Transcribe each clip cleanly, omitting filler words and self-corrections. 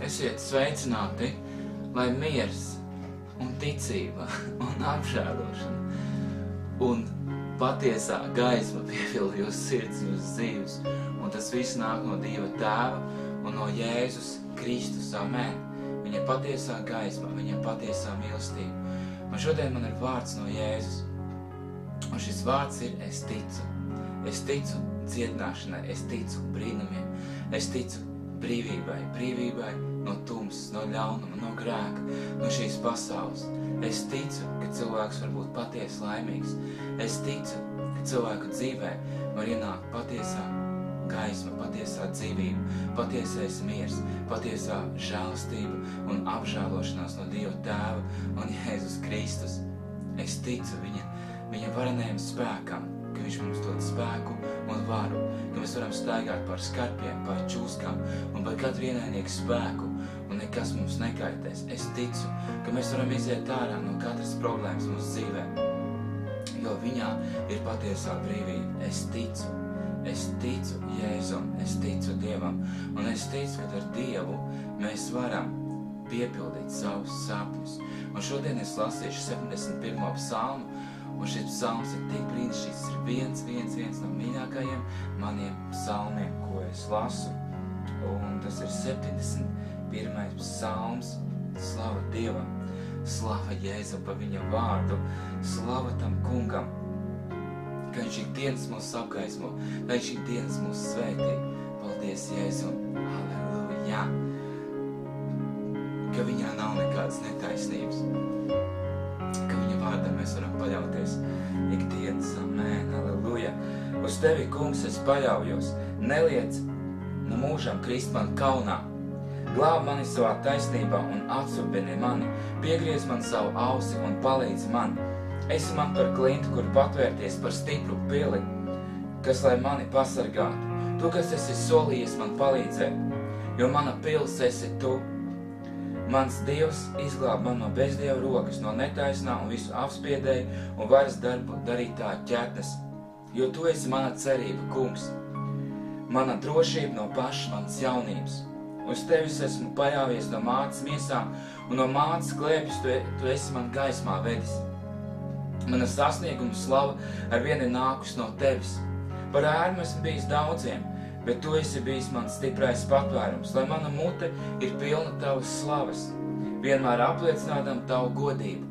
Esiet sveicināti, lai miers un ticība un apžēlošana un patiesā gaisma piepilda jūsu sirds un jūsu dzīves. Un tas viss nāk no Dieva Tēva un no Jēzus Kristus. Amen. Viņa patiesā gaisma, viņa patiesā mīlestība. Un šodien man ir vārds no Jēzus. Un šis vārds ir es ticu. Es ticu dziedināšanai, es ticu brīnumiem, es ticu brīvībai no tumsas, no ļaunuma, no grēka, no šīs pasaules. Es ticu, ka cilvēks var būt patiesi laimīgs. Es ticu, ka cilvēku dzīvē var ienākt patiesā gaisma, patiesā dzīvība, patiesais miers, patiesā žēlastība un apžēlošanās no Dieva Tēva un Jēzus Kristus. Es ticu viņa varenajam spēkam, ka viņš mums dod spēku un varu, ka mēs varam staigāt par skarpiem, par čūskām un par katru ienaidnieku spēku un nekas mums nekaitēs. Es ticu, ka mēs varam iziet ārā no katras problēmas mūsu dzīvē, jo viņā ir patiesā brīvība. Es ticu Jēzum, es ticu Dievam un es ticu, ka ar Dievu mēs varam piepildīt savus sapņus. Un šodien es lasīšu 71. psalmu. Un šis psalms ir tik brīnišķīgs, ir viens no mīļākajiem maniem psalmiem, ko es lasu. Un tas ir 71. psalms. Slava Dievam, slava Jēzum par viņa vārdu, slava tam kungam, ka viņš ikdienas mūs apgaismo, ka viņš ikdienas mūs svētī. Paldies Jēzum, halleluja, ka viņā nav nekādas netaisnības, ka viņa vārdā mēs varam paļauties ikdienas. Amen, halleluja. Uz tevi, kungs, es paļaujos. Neliec no mūžam krist man kaunā. Glāb mani savā taisnībā un atsubini mani. Piegriez man savu ausi un palīdzi man. Esi man par klintu, kur patvērties, par stipru pili, kas lai mani pasargātu. Tu, kas esi solījies man palīdzēt, jo mana pils esi tu. Mans Dievs izglāb man no bezdieva rokas, no netaisnā un visu apspiedēju un varas darbu darītāju ķetnes. Jo tu esi mana cerība, kungs, mana drošība no pašas manas jaunības. Uz tevis esmu paļāvies no mātes miesām un no mātes klēpjas tu esi man gaismā vedis. Mana sasnieguma slava arvien ir nākus no tevis. Par ērmu esmu bijis daudziem, bet tu esi bijis mans stiprais patvērums, lai mana mute ir pilna tavas slavas, vienmēr apliecinādam tavu godību.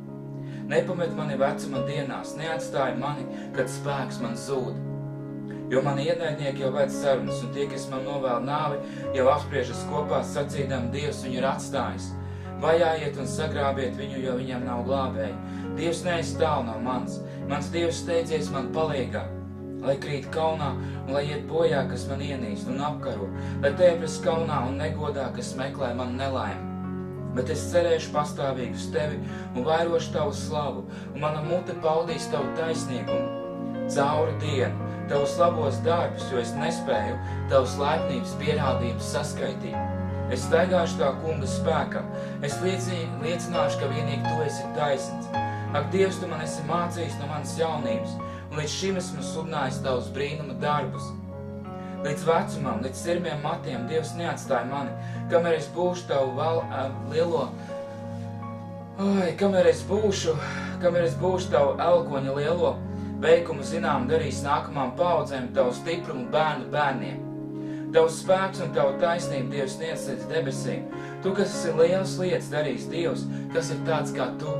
Nepamet mani vecuma dienās, neatstāj mani, kad spēks man zūd. Jo mani ienaidnieki jau ved sarunas, un tie, kas man novēl nāvi, jau apspriežas kopā sacīdam, Dievs viņu ir atstājis. Vajājiet un sagrābiet viņu, jo viņam nav glābēji. Dievs neesi tālu no mans, mans Dievs steidzies man palīgā. Lai krīt kaunā un lai iet bojā, kas man ienīst un apkaro, lai tēpjas kaunā un negodā, kas meklē man nelaimi. Bet es cerēšu pastāvīgi uz tevi un vairošu tavu slavu, un mana mute paudīs tavu taisnīgumu. Cauri dienu, tavus labos darbus, jo es nespēju tavus laipnības pierādījumus saskaitīt. Es staigāšu tā kunga spēkam, es liecināšu, ka vienīgi tu esi taisns. Ak, Dievs, tu man esi mācījis no manas jaunības, un līdz šim esmu sludinājis tavus brīnuma darbus. Līdz vecumam, līdz sirmiem matiem Dievs neatstāja mani, kamēr es būšu tavu kamēr es būšu tavu elkoņa lielo veikumu zinām darīs nākamām paudzēm tavu stiprumu bērnu bērniem. Tavs spēks un tavu taisnību Dievs sniedz līdz debesīm. Tu, kas esi liels lietas darījis, Dievs, kas ir tāds kā tu.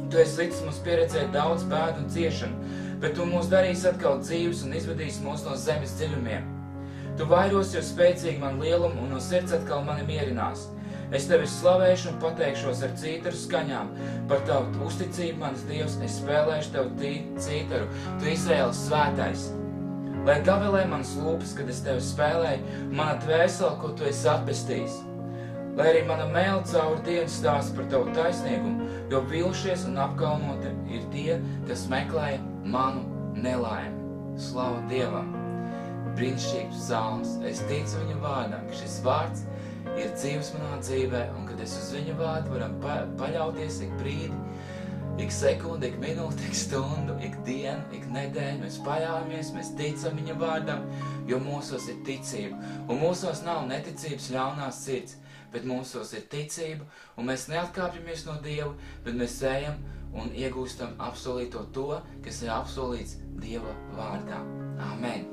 Tu esi licis mums pieredzēt daudz bēdu un ciešanu, bet tu mūs darīs atkal dzīves un izvedīs mūs no zemes dziļumiem. Tu vairos jau spēcīgi man lielumu un no sirds atkal mani mierinās. Es tevi slavēšu un pateikšos ar cītaru skaņām. Par tavu uzticību, mans Dievs, es spēlēšu tev cītaru, tu Izraēlas svētais. Lai gavilē manas lūpas, kad es tevi spēlēju, mana dvēsele, ko tu esi atpestījis. Lai arī mana mēle cauri dienu stāsta par tavu taisnīgumu, jo vilšies un apkalnoti ir tie, kas meklē manu nelaimi. Slava Dievam! Brīnišķīgs psalms. Es ticu viņa vārdam, ka šis vārds ir dzīves manā dzīvē, un kad es uz viņa vārdu varam paļauties ik brīdi, ik sekundi, ik minūti, ik stundu, ik dienu, ik nedēļu. Mēs paļaujamies, mēs ticam viņa vārdam, jo mūsos ir ticība. Un mūsos nav neticības ļaunās sirds, bet mūsos ir ticība, un mēs neatkāpjamies no Dieva, bet mēs ejam un iegūstam apsolīto to, kas ir apsolīts Dieva vārdā. Amen.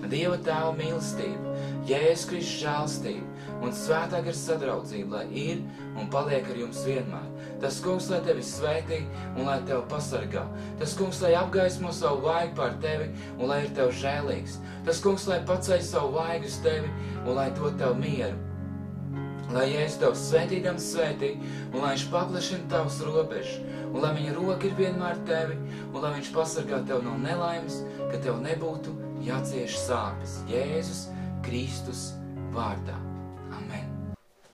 Dieva Tēva mīlestība, Jēzus Kristus žēlastība un Svētā gara sadraudzība, lai ir un paliek ar jums vienmēr. Tas Kungs, lai tevi svētī un lai tevi pasargā. Tas Kungs, lai apgaismo savu vaigu pār tevi un lai ir tev žēlīgs. Tas Kungs, lai paceļ savu vaigu uz tevi un lai dod tev mieru. Lai Jēzus tev svētīdams svētī un lai viņš paplašina tavus robežas un lai viņa roka ir vienmēr tevi un lai viņš pasargā tev no nelaimes, ka tev nebūtu jācieš sāpes Jēzus Kristus vārdā.